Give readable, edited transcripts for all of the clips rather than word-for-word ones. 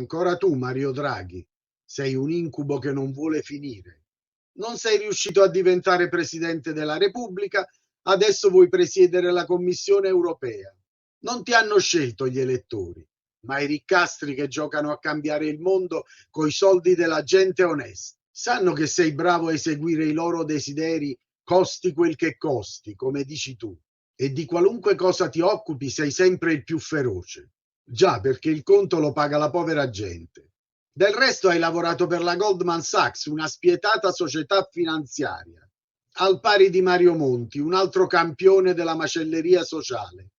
Ancora tu, Mario Draghi, sei un incubo che non vuole finire. Non sei riuscito a diventare Presidente della Repubblica, adesso vuoi presiedere la Commissione europea. Non ti hanno scelto gli elettori, ma i riccastri che giocano a cambiare il mondo coi soldi della gente onesta. Sanno che sei bravo a eseguire i loro desideri, costi quel che costi, come dici tu, e di qualunque cosa ti occupi sei sempre il più feroce. Già, perché il conto lo paga la povera gente. Del resto hai lavorato per la Goldman Sachs, una spietata società finanziaria, al pari di Mario Monti, un altro campione della macelleria sociale.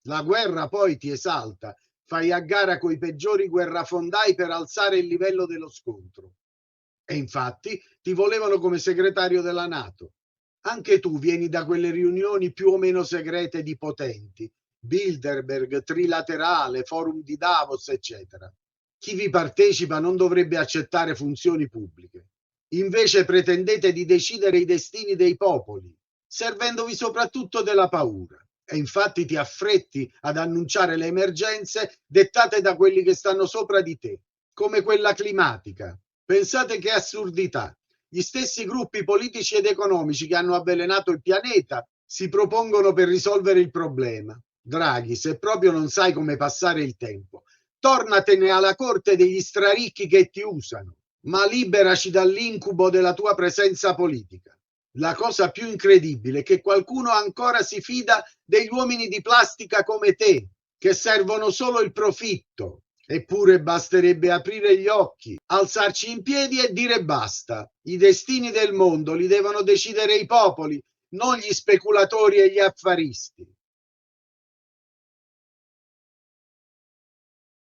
La guerra poi ti esalta, fai a gara coi peggiori guerrafondai per alzare il livello dello scontro. E infatti ti volevano come segretario della NATO. Anche tu vieni da quelle riunioni più o meno segrete di potenti, Bilderberg, Trilaterale, Forum di Davos, eccetera. Chi vi partecipa non dovrebbe accettare funzioni pubbliche. Invece pretendete di decidere i destini dei popoli, servendovi soprattutto della paura. E infatti ti affretti ad annunciare le emergenze dettate da quelli che stanno sopra di te, come quella climatica. Pensate che assurdità. Gli stessi gruppi politici ed economici che hanno avvelenato il pianeta si propongono per risolvere il problema. Draghi, se proprio non sai come passare il tempo, tornatene alla corte degli straricchi che ti usano, ma liberaci dall'incubo della tua presenza politica. La cosa più incredibile è che qualcuno ancora si fida degli uomini di plastica come te, che servono solo il profitto. Eppure basterebbe aprire gli occhi, alzarci in piedi e dire basta. I destini del mondo li devono decidere i popoli, non gli speculatori e gli affaristi.